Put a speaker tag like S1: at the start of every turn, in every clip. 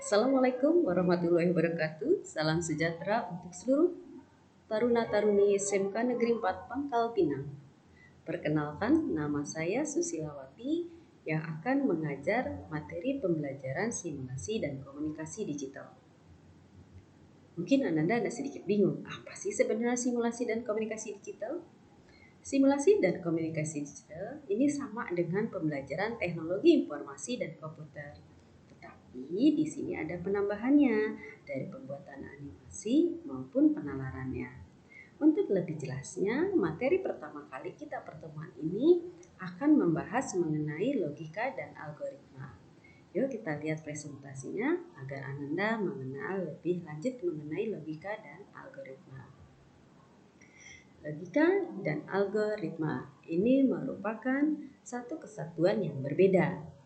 S1: Assalamualaikum warahmatullahi wabarakatuh. Salam sejahtera untuk seluruh taruna-taruni SMK Negeri 4 Pangkal Pinang. Perkenalkan, nama saya Susilawati yang akan mengajar materi pembelajaran simulasi dan komunikasi digital. Mungkin Anda ada sedikit bingung, apa sih sebenarnya simulasi dan komunikasi digital? Simulasi dan komunikasi digital ini sama dengan pembelajaran teknologi informasi dan komputer. Tetapi di sini ada penambahannya dari pembuatan animasi maupun penalarannya. Untuk lebih jelasnya, materi pertama kali kita pertemuan ini akan membahas mengenai logika dan algoritma. Yuk kita lihat presentasinya agar Anda mengenal lebih lanjut mengenai logika dan algoritma. Logika dan algoritma ini merupakan satu kesatuan yang berbeda.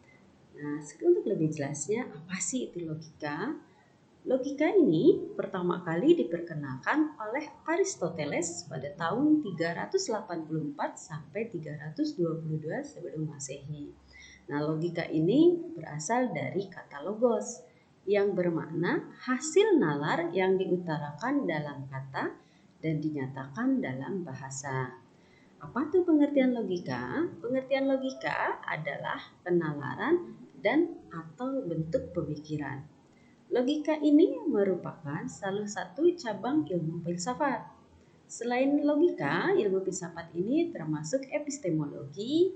S1: Nah, untuk lebih jelasnya, apa sih itu logika? Logika ini pertama kali diperkenalkan oleh Aristoteles pada tahun 384 sampai 322 sebelum Masehi. Nah, logika ini berasal dari kata logos yang bermakna hasil nalar yang diutarakan dalam kata dan dinyatakan dalam bahasa. Apa tuh pengertian logika? Pengertian logika adalah penalaran dan atau bentuk pemikiran. Logika ini merupakan salah satu cabang ilmu filsafat. Selain logika, ilmu filsafat ini termasuk epistemologi,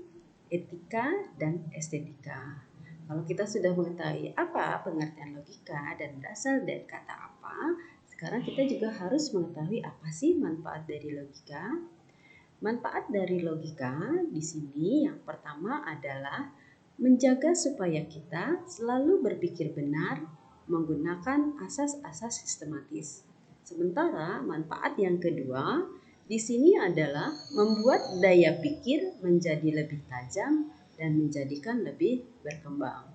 S1: etika, dan estetika. Kalau kita sudah mengetahui apa pengertian logika dan berasal dari kata apa, sekarang kita juga harus mengetahui apa sih manfaat dari logika. Manfaat dari logika di sini yang pertama adalah menjaga supaya kita selalu berpikir benar menggunakan asas-asas sistematis. Sementara manfaat yang kedua di sini adalah membuat daya pikir menjadi lebih tajam dan menjadikan lebih berkembang.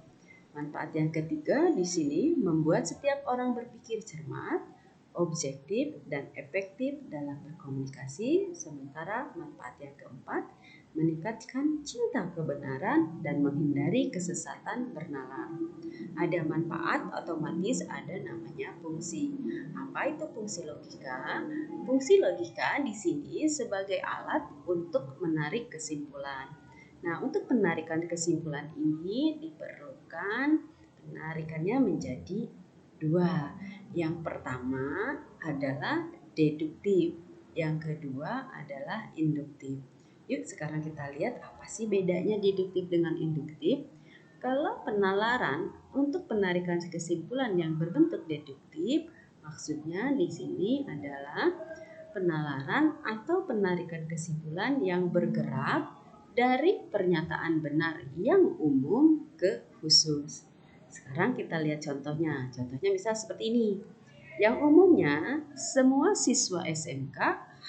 S1: Manfaat yang ketiga di sini membuat setiap orang berpikir cermat, objektif, dan efektif dalam berkomunikasi. Sementara manfaat yang keempat meningkatkan cinta kebenaran dan menghindari kesesatan bernalar. Ada manfaat, otomatis ada namanya fungsi. Apa itu fungsi logika? Fungsi logika di sini sebagai alat untuk menarik kesimpulan. Nah, untuk penarikan kesimpulan ini diperlukan penarikannya menjadi dua. Yang pertama adalah deduktif, yang kedua adalah induktif. Yuk sekarang kita lihat apa sih bedanya deduktif dengan induktif. Kalau penalaran untuk penarikan kesimpulan yang berbentuk deduktif, maksudnya di sini adalah penalaran atau penarikan kesimpulan yang bergerak dari pernyataan benar yang umum ke khusus. Sekarang kita lihat contohnya. Contohnya misal seperti ini. Yang umumnya, semua siswa SMK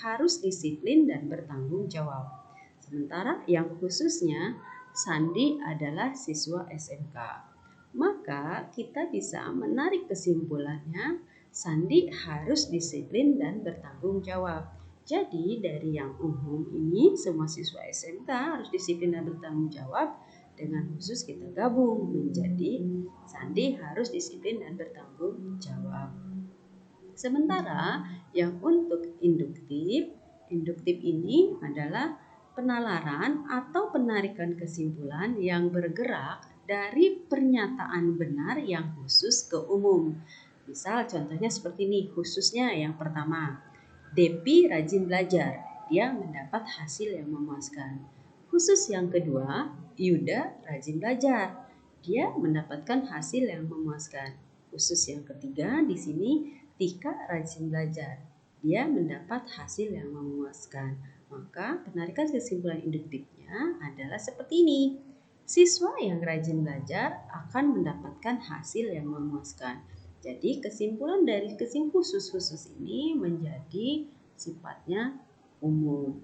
S1: harus disiplin dan bertanggung jawab. Sementara yang khususnya, Sandi adalah siswa SMK. Maka kita bisa menarik kesimpulannya, Sandi harus disiplin dan bertanggung jawab. Jadi dari yang umum ini semua siswa SMK harus disiplin dan bertanggung jawab. Dengan khusus kita gabung menjadi Sandi harus disiplin dan bertanggung jawab. Sementara yang untuk induktif ini adalah penalaran atau penarikan kesimpulan yang bergerak dari pernyataan benar yang khusus ke umum. Misal contohnya seperti ini, khususnya yang pertama, Depi rajin belajar, dia mendapat hasil yang memuaskan. Khusus yang kedua, Yuda rajin belajar, dia mendapatkan hasil yang memuaskan. Khusus yang ketiga di sini, Tika rajin belajar, dia mendapat hasil yang memuaskan. Maka penarikan kesimpulan induktifnya adalah seperti ini. Siswa yang rajin belajar akan mendapatkan hasil yang memuaskan. Jadi kesimpulan dari khusus ini menjadi sifatnya umum.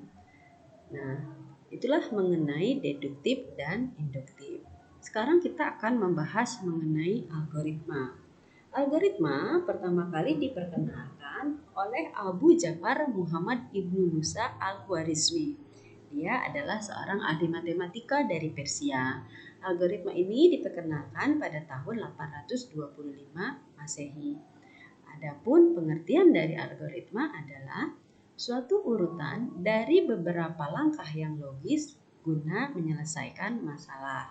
S1: Nah, itulah mengenai deduktif dan induktif. Sekarang kita akan membahas mengenai algoritma. Algoritma pertama kali diperkenalkan oleh Abu Ja'far Muhammad Ibnu Musa Al-Khwarizmi. Dia adalah seorang ahli matematika dari Persia. Algoritma ini diperkenalkan pada tahun 825 Masehi. Adapun pengertian dari algoritma adalah suatu urutan dari beberapa langkah yang logis guna menyelesaikan masalah.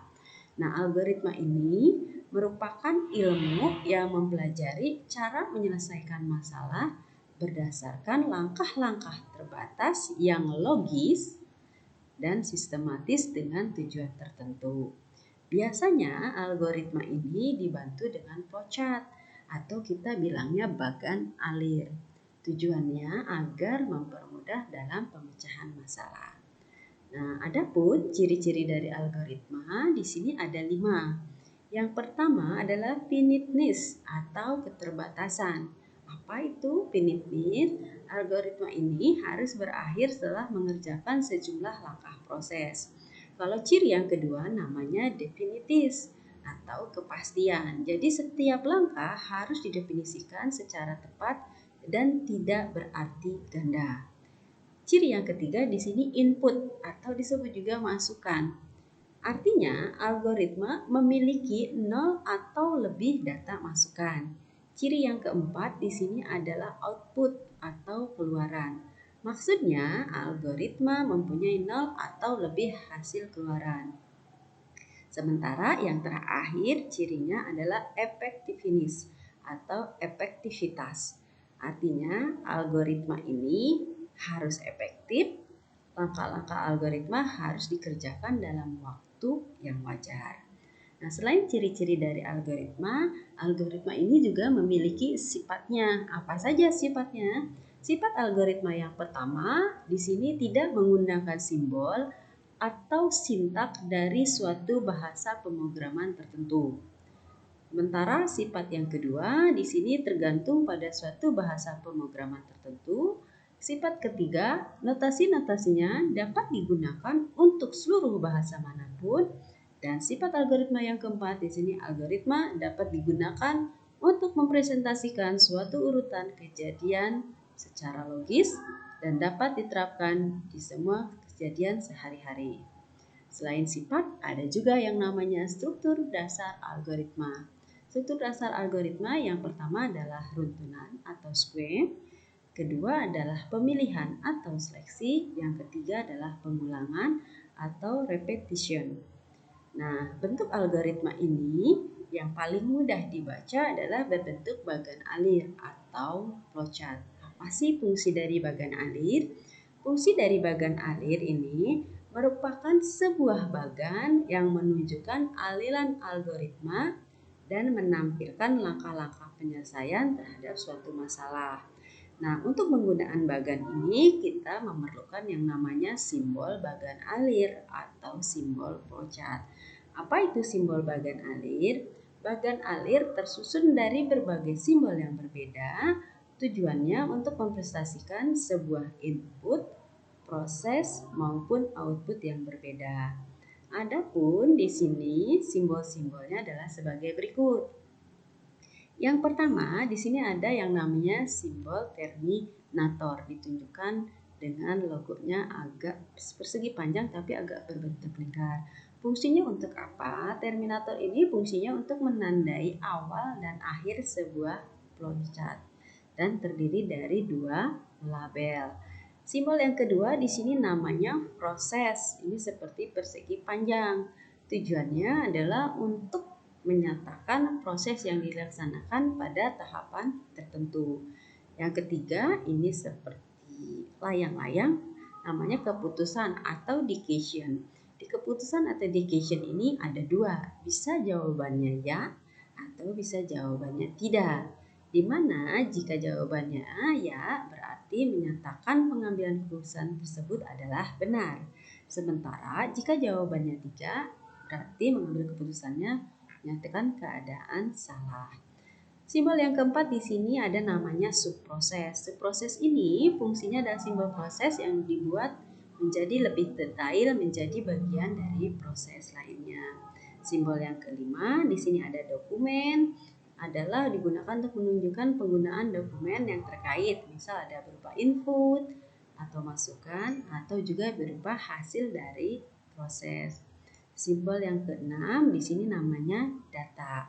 S1: Nah, algoritma ini merupakan ilmu yang mempelajari cara menyelesaikan masalah berdasarkan langkah-langkah terbatas yang logis dan sistematis dengan tujuan tertentu. Biasanya algoritma ini dibantu dengan flowchart atau kita bilangnya bagan alir. Tujuannya agar mempermudah dalam pemecahan masalah. Nah, adapun ciri-ciri dari algoritma di sini ada 5. Yang pertama adalah finiteness atau keterbatasan. Apa itu finiteness? Algoritma ini harus berakhir setelah mengerjakan sejumlah langkah proses. Kalau ciri yang kedua namanya definitives atau kepastian. Jadi setiap langkah harus didefinisikan secara tepat dan tidak berarti ganda. Ciri yang ketiga di sini input atau disebut juga masukan. Artinya, algoritma memiliki 0 atau lebih data masukan. Ciri yang keempat di sini adalah output atau keluaran. Maksudnya, algoritma mempunyai 0 atau lebih hasil keluaran. Sementara yang terakhir cirinya adalah effectiveness atau efektivitas. Artinya, algoritma ini harus efektif. Langkah-langkah algoritma harus dikerjakan dalam waktu yang wajar. Nah, selain ciri-ciri dari algoritma ini juga memiliki sifatnya. Apa saja sifatnya? Sifat algoritma yang pertama di sini tidak menggunakan simbol atau sintak dari suatu bahasa pemrograman tertentu. Sementara sifat yang kedua di sini tergantung pada suatu bahasa pemrograman tertentu. Sifat ketiga, notasi-notasinya dapat digunakan untuk seluruh bahasa manapun. Dan sifat algoritma yang keempat di sini algoritma dapat digunakan untuk mempresentasikan suatu urutan kejadian secara logis dan dapat diterapkan di semua kejadian sehari-hari. Selain sifat, ada juga yang namanya struktur dasar algoritma. Struktur dasar algoritma yang pertama adalah runtunan atau square, kedua adalah pemilihan atau seleksi, yang ketiga adalah pengulangan atau repetition. Nah, bentuk algoritma ini yang paling mudah dibaca adalah berbentuk bagan alir atau flowchart. Apa sih fungsi dari bagan alir? Fungsi dari bagan alir ini merupakan sebuah bagan yang menunjukkan aliran algoritma dan menampilkan langkah-langkah penyelesaian terhadap suatu masalah. Nah, untuk penggunaan bagan ini kita memerlukan yang namanya simbol bagan alir atau simbol flowchart. Apa itu simbol bagan alir? Bagan alir tersusun dari berbagai simbol yang berbeda. Tujuannya untuk mempresentasikan sebuah input, proses maupun output yang berbeda. Adapun di sini simbol-simbolnya adalah sebagai berikut. Yang pertama, di sini ada yang namanya simbol terminator, ditunjukkan dengan logonya agak persegi panjang tapi agak berbentuk lingkar. Fungsinya untuk apa? Terminator ini fungsinya untuk menandai awal dan akhir sebuah flowchart dan terdiri dari 2 label. Simbol yang kedua di sini namanya proses. Ini seperti persegi panjang. Tujuannya adalah untuk menyatakan proses yang dilaksanakan pada tahapan tertentu. Yang ketiga ini seperti layang-layang, namanya keputusan atau decision. Di keputusan atau decision ini ada 2, bisa jawabannya ya atau bisa jawabannya tidak. Di mana jika jawabannya ya berarti menyatakan pengambilan keputusan tersebut adalah benar. Sementara jika jawabannya tidak berarti mengambil keputusannya menyatakan keadaan salah. Simbol yang keempat di sini ada namanya subproses. Subproses ini fungsinya adalah simbol proses yang dibuat menjadi lebih detail menjadi bagian dari proses lainnya. Simbol yang kelima di sini ada dokumen, adalah digunakan untuk menunjukkan penggunaan dokumen yang terkait, misal ada berupa input atau masukan atau juga berupa hasil dari proses. Simbol yang keenam di sini namanya data.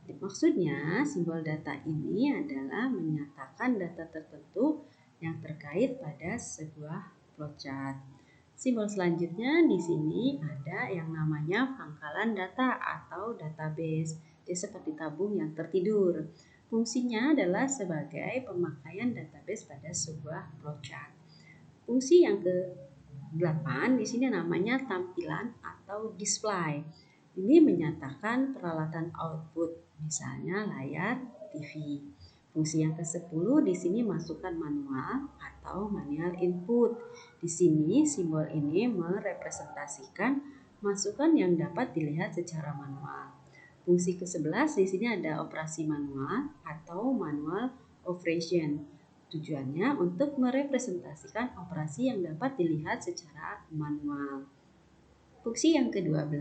S1: Maksudnya, simbol data ini adalah menyatakan data tertentu yang terkait pada sebuah flowchart. Simbol selanjutnya di sini ada yang namanya pangkalan data atau database. Dia seperti tabung yang tertidur. Fungsinya adalah sebagai pemakaian database pada sebuah flowchart. Fungsi yang ke-8 di sini namanya tampilan atau display. Ini menyatakan peralatan output, misalnya layar TV. Fungsi yang ke-10 di sini masukkan manual atau manual input. Di sini simbol ini merepresentasikan masukan yang dapat dilihat secara manual. Fungsi ke-11 di sini ada operasi manual atau manual operation. Tujuannya untuk merepresentasikan operasi yang dapat dilihat secara manual. Fungsi yang ke-12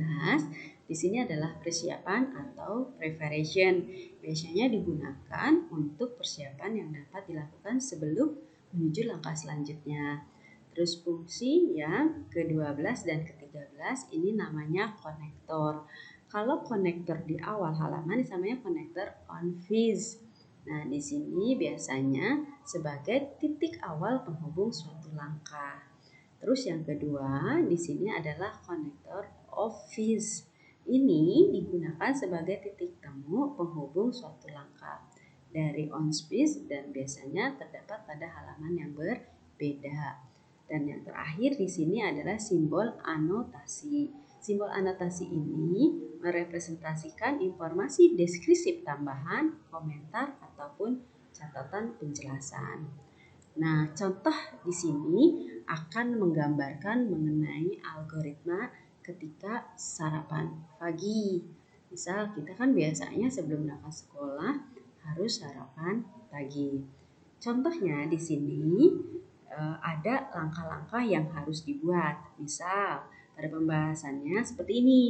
S1: di sini adalah persiapan atau preparation. Biasanya digunakan untuk persiapan yang dapat dilakukan sebelum menuju langkah selanjutnya. Terus fungsi yang ke-12 dan ke-13 ini namanya konektor. Kalau konektor di awal halaman namanya konektor on phase. Nah, di sini biasanya sebagai titik awal penghubung suatu langkah. Terus yang kedua di sini adalah konektor office. Ini digunakan sebagai titik temu penghubung suatu langkah dari on space dan biasanya terdapat pada halaman yang berbeda. Dan yang terakhir di sini adalah simbol anotasi. Simbol anotasi ini merepresentasikan informasi deskriptif tambahan, komentar ataupun catatan penjelasan. Nah, contoh di sini akan menggambarkan mengenai algoritma ketika sarapan pagi. Misal kita kan biasanya sebelum berangkat sekolah harus sarapan pagi. Contohnya di sini ada langkah-langkah yang harus dibuat. Misal pada pembahasannya seperti ini.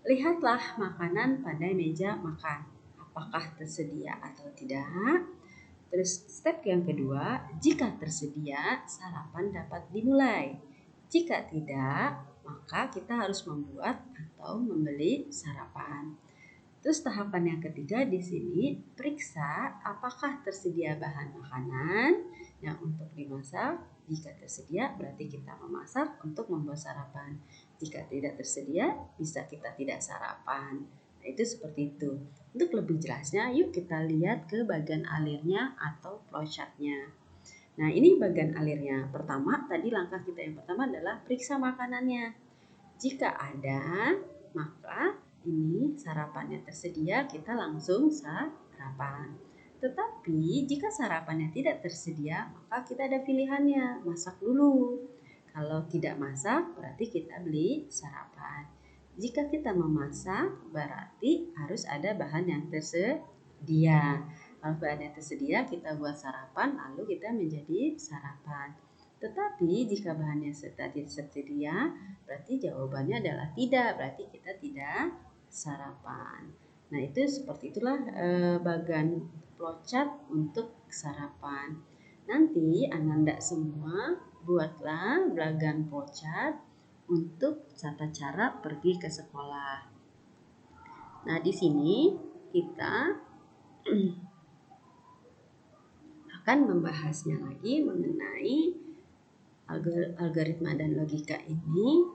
S1: Lihatlah makanan pada meja makan. Apakah tersedia atau tidak? Terus step yang kedua, jika tersedia, sarapan dapat dimulai. Jika tidak, maka kita harus membuat atau membeli sarapan. Terus tahapan yang ketiga di sini, periksa apakah tersedia bahan makanan yang untuk dimasak. Jika tersedia, berarti kita memasak untuk membuat sarapan. Jika tidak tersedia, bisa kita tidak sarapan. Nah, itu seperti itu. Untuk lebih jelasnya, yuk kita lihat ke bagian alirnya atau flowchartnya. Nah, ini bagian alirnya. Pertama, tadi langkah kita yang pertama adalah periksa makanannya. Jika ada, maka ini sarapannya tersedia, kita langsung sarapan. Tetapi jika sarapannya tidak tersedia, maka kita ada pilihannya, masak dulu. Kalau tidak masak, berarti kita beli sarapan. Jika kita memasak, berarti harus ada bahan yang tersedia. Kalau bahan yang tersedia, kita buat sarapan, lalu kita menjadi sarapan. Tetapi jika bahannya tidak tersedia, berarti jawabannya adalah tidak, berarti kita tidak sarapan. Nah, itu seperti itulah bagian flowchart untuk sarapan. Nanti Ananda semua buatlah bagian flowchart untuk tata cara pergi ke sekolah. Nah, di sini kita akan membahasnya lagi mengenai algoritma dan logika ini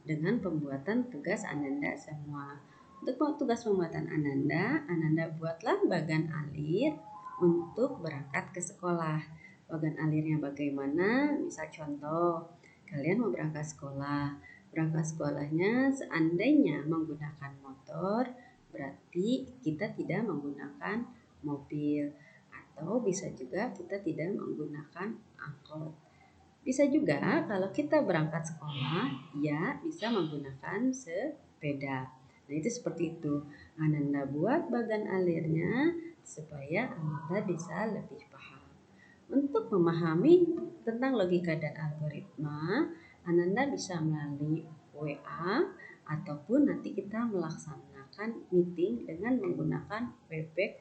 S1: dengan pembuatan tugas Ananda semua. Untuk tugas pembuatan Ananda buatlah bagan alir untuk berangkat ke sekolah. Bagan alirnya bagaimana? Misal contoh, kalian mau berangkat sekolah. Berangkat sekolahnya seandainya menggunakan motor, berarti kita tidak menggunakan mobil. Atau bisa juga kita tidak menggunakan angkot. Bisa juga kalau kita berangkat sekolah, ya bisa menggunakan sepeda. Nah, itu seperti itu. Ananda buat bagan alirnya supaya Ananda bisa lebih paham. Untuk memahami tentang logika dan algoritma, Ananda bisa melalui WA ataupun nanti kita melaksanakan meeting dengan menggunakan Webex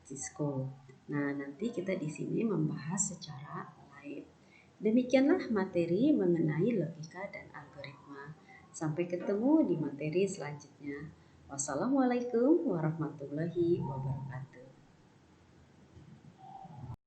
S1: Cisco. Nah, nanti kita di sini membahas secara live. Demikianlah materi mengenai logika dan algoritma. Sampai ketemu di materi selanjutnya. Wassalamualaikum warahmatullahi wabarakatuh.